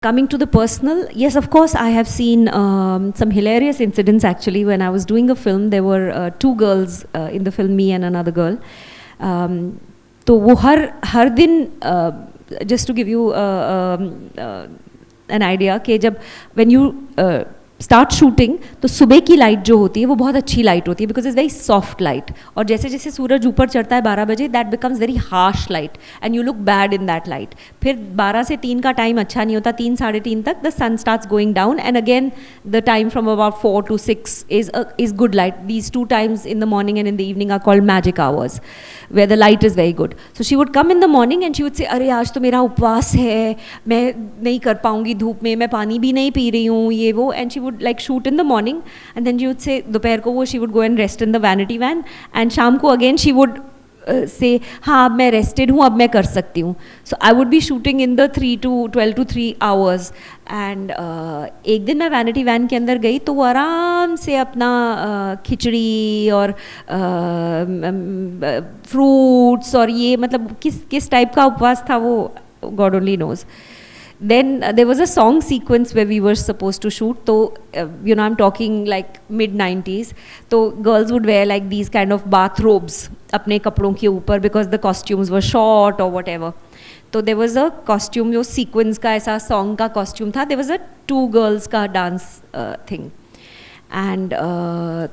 Coming to the personal, yes, of course, I have seen some hilarious incidents actually. When I was doing a film, there were two girls in the film, me and another girl. तो वो हर दिन just to give you an idea कि जब when you start shooting तो सुबह की light जो होती है वो बहुत अच्छी लाइट होती है because is very soft light, और जैसे जैसे सूरज ऊपर चढ़ता है 12 बजे that becomes very harsh light and you look bad in that light. फिर 12 से 3 का टाइम अच्छा नहीं होता, 3 साढ़े 3 तक the sun starts going down and again the time from about 4 to 6 is good light. These 2 times in the morning and in the evening are called magic hours where the light is very good. So she would come in the morning and she would say अरे आज तो मेरा उपवास है, मैं नहीं कर पाऊँगी धूप में, मैं पानी भी नहीं पी रही हूँ ये वो, and she would like shoot in the morning and then she would say दोपहर को वो she would go and rest in the vanity van and शाम को again she would say हाँ अब मैं rested हूँ, अब मैं कर सकती हूँ. So I would be shooting in the 12 to 3 hours and एक दिन मैं vanity van के अंदर गई तो वो आराम से अपना खिचड़ी और फ्रूट्स और ये मतलब किस टाइप का उपवास था वो God only knows. Then there was a song sequence where we were supposed to shoot. So I'm talking like mid-90s. So girls would wear like these kind of bathrobes अपने कपड़ों के ऊपर because the costumes were short or whatever. तो there was a costume जो sequence का ऐसा song का costume था. There was a 2 girls का dance thing. एंड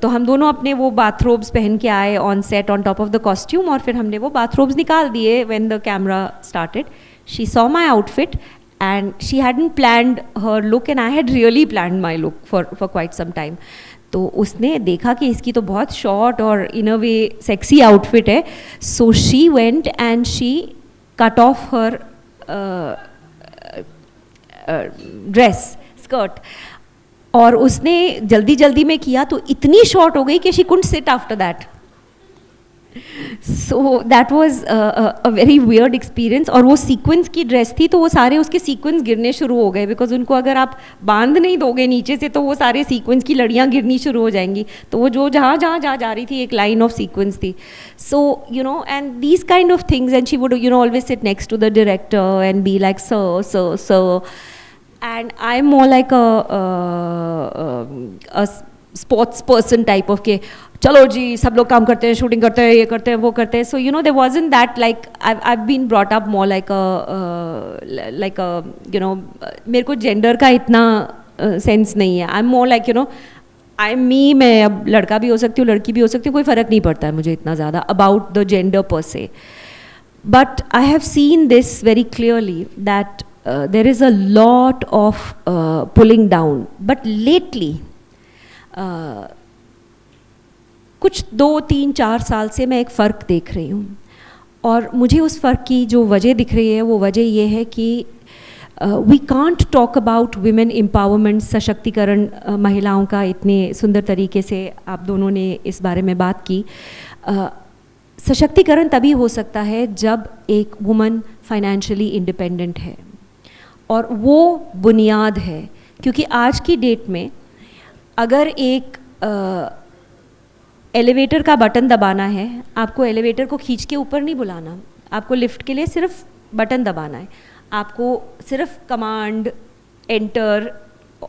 तो हम दोनों अपने वो बाथरोब्स पहन के आए on set on top of the costume, और फिर हमने वो बाथरोब्स निकाल दिए when the camera started. She saw my outfit and she hadn't planned her look and I had really planned my look for quite some time. तो उसने देखा कि इसकी तो बहुत शॉर्ट और इन अ वे सेक्सी आउटफिट है, so she went and she cut of her dress skirt, और उसने जल्दी जल्दी में किया तो इतनी शॉर्ट हो गई कि she couldn't sit after that. So that was a very weird experience. और वो सीक्वेंस की ड्रेस थी तो वो सारे उसके सीक्वेंस गिरने शुरू हो गए बिकॉज उनको अगर आप बांध नहीं दोगे नीचे से तो वो सारे सीक्वेंस की लड़ियाँ गिरनी शुरू हो जाएंगी. तो वो जो जहाँ जहाँ जहाँ जा रही थी एक लाइन ऑफ सीक्वेंस थी. So and these kind of things and she would always sit next to the director and be like sir. And I'm more like a sports person type of के चलो जी सब लोग काम करते हैं, shooting करते हैं, ये करते हैं, वो करते हैं. So there wasn't that like I've been brought up more like a मेरे को जेंडर का इतना सेंस नहीं है. I'm more like I'm me. मैं अब लड़का भी हो सकती हूँ, लड़की भी हो सकती हूँ, कोई फ़र्क नहीं पड़ता है मुझे इतना ज़्यादा about the gender per se. But I have seen this very clearly that there is a lot of pulling down. But lately कुछ 2, 3, 4 साल से मैं एक फ़र्क देख रही हूँ, और मुझे उस फ़र्क की जो वजह दिख रही है वो वजह ये है कि we can't talk about women empowerment, सशक्तिकरण महिलाओं का इतने सुंदर तरीके से आप दोनों ने इस बारे में बात की. सशक्तिकरण तभी हो सकता है जब एक वुमन फाइनेंशियली इंडिपेंडेंट है, और वो बुनियाद है. क्योंकि आज की डेट में अगर एक एलिवेटर का बटन दबाना है, आपको एलिवेटर को खींच के ऊपर नहीं बुलाना, आपको लिफ्ट के लिए सिर्फ बटन दबाना है, आपको सिर्फ कमांड एंटर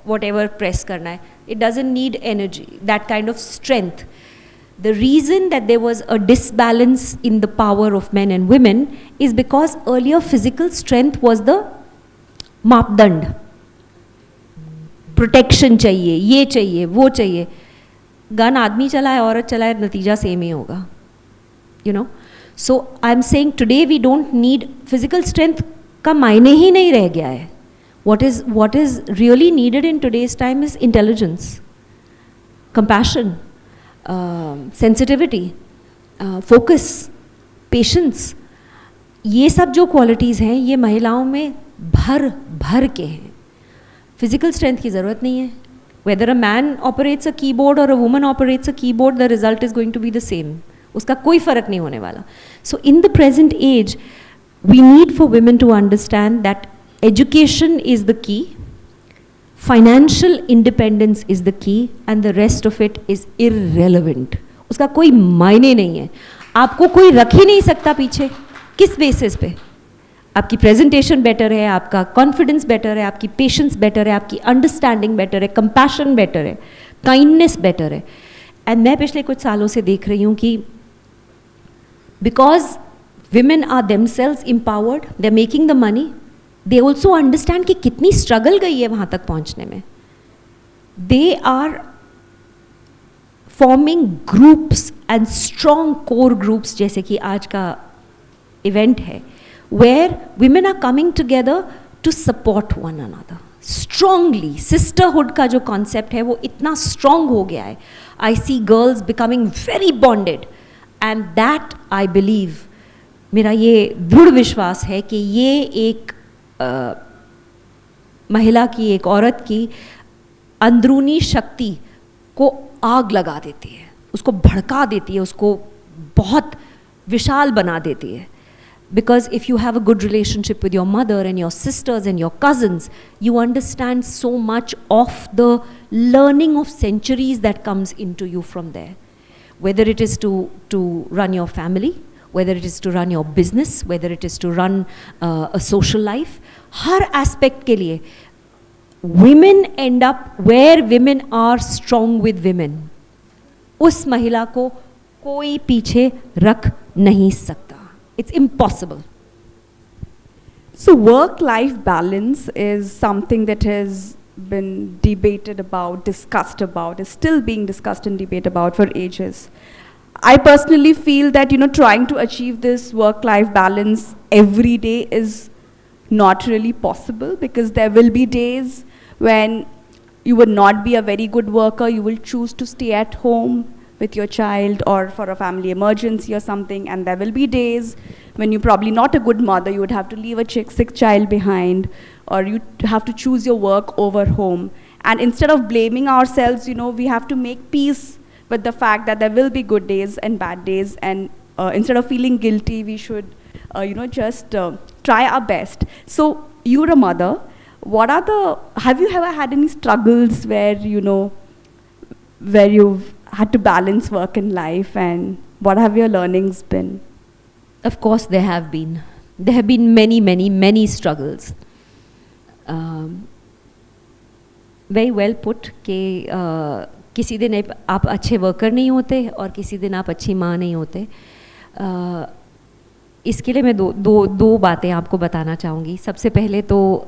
व्हाटएवर प्रेस करना है. It doesn't need energy, that kind of strength. The reason that there was a disbalance in the power of men and women is because earlier physical strength was the मापदंड. Protection चाहिए, ये चाहिए, वो चाहिए. Gun आदमी चलाए औरत चलाए नतीजा सेम ही होगा. So I am saying today we don't need physical strength का मायने ही नहीं रह गया है. what is really needed in today's time is intelligence, compassion, sensitivity, focus, patience. ये सब जो क्वालिटीज़ हैं ये महिलाओं में भर के हैं. फिजिकल स्ट्रेंथ की ज़रूरत नहीं है. Whether a man operates a keyboard और a woman operates a keyboard, the result is going to be the same. उसका कोई फ़र्क नहीं होने वाला. So in the present age we need for women to understand that education is the key, financial independence is the key, and the rest of it is irrelevant. उसका कोई मायने नहीं है. आपको कोई रख ही नहीं सकता पीछे. किस बेसिस पे? आपकी प्रेजेंटेशन बेटर है, आपका कॉन्फिडेंस बेटर है, आपकी पेशेंस बेटर है, आपकी अंडरस्टैंडिंग बेटर है, कंपैशन बेटर है, काइंडनेस बेटर है. एंड मैं पिछले कुछ सालों से देख रही हूँ कि because women are themselves empowered, they're making the money, they also understand कि कितनी struggle गई है वहाँ तक पहुँचने में. They are forming groups and strong core groups जैसे कि आज का event है, where women are coming together to support one another strongly. Sisterhood का जो concept है वो इतना strong हो गया है. I see girls becoming very bonded and that I believe, मेरा ये दृढ़ विश्वास है कि ये एक महिला की, एक औरत की अंदरूनी शक्ति को आग लगा देती है, उसको भड़का देती है, उसको बहुत विशाल बना देती है. Because if you have a good relationship with your mother and your sisters and your cousins, you understand so much of the learning of centuries that comes into you from there. Whether it is to run your family, whether it is to run your business, whether it is to run a social life, her aspect के लिए women end up where women are strong with women. उस महिला को कोई पीछे रख नहीं सकता. It's impossible. So work-life balance is something that has been debated about, discussed about, is still being discussed and debated about for ages. I personally feel that, trying to achieve this work-life balance every day is not really possible, because there will be days when you will not be a very good worker, you will choose to stay at home with your child or for a family emergency or something, and there will be days when you're probably not a good mother, you would have to leave a sick child behind, or you have to choose your work over home. And instead of blaming ourselves, we have to make peace with the fact that there will be good days and bad days, and instead of feeling guilty, we should just try our best. So you're a mother. Have you ever had any struggles where you've had to balance work and life, and what have your learnings been? Of course there have been. There have been many, many, many struggles. Very well put कि किसी दिन आप अच्छे worker नहीं होते और किसी दिन आप अच्छी माँ नहीं होते. इसके लिए मैं दो बातें आपको बताना चाहूँगी. सबसे पहले तो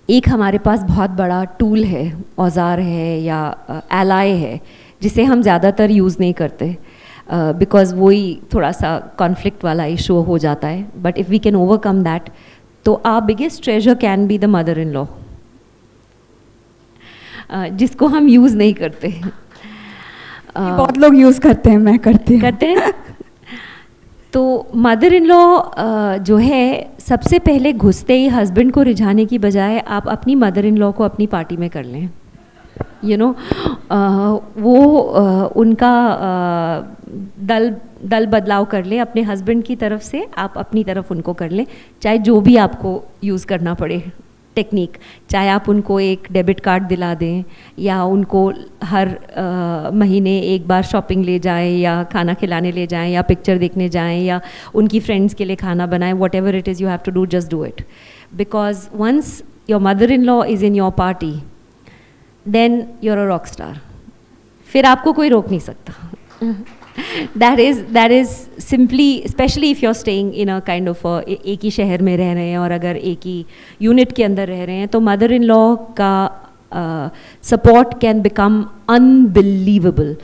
एक हमारे पास बहुत बड़ा टूल है, औजार है या एलाय है, जिसे हम ज़्यादातर यूज़ नहीं करते बिकॉज़ वही थोड़ा सा कॉन्फ्लिक्ट वाला इशू हो जाता है. But if we can overcome that, तो our biggest treasure can be the mother in law, जिसको हम यूज़ नहीं करते. बहुत लोग यूज़ करते हैं, मैं करते हैं. तो मदर इन लॉ जो है, सबसे पहले घुसते ही हस्बैंड को रिझाने की बजाय आप अपनी मदर इन लॉ को अपनी पार्टी में कर लें. वो उनका दल बदलाव कर लें अपने हस्बैंड की तरफ से, आप अपनी तरफ उनको कर लें, चाहे जो भी आपको यूज़ करना पड़े टेक्निक. चाहे आप उनको एक डेबिट कार्ड दिला दें, या उनको हर महीने एक बार शॉपिंग ले जाएं, या खाना खिलाने ले जाएं, या पिक्चर देखने जाएं, या उनकी फ्रेंड्स के लिए खाना बनाएं. Whatever it is you have to do, just do it. Because once your mother in law is in your party, then you're a rock star. फिर आपको कोई रोक नहीं सकता. that is simply, especially if you're staying in a kind of एक ही शहर में रह रहे हैं और अगर एक ही यूनिट के अंदर रह रहे हैं, तो मदर इन लॉ का support can become unbelievable.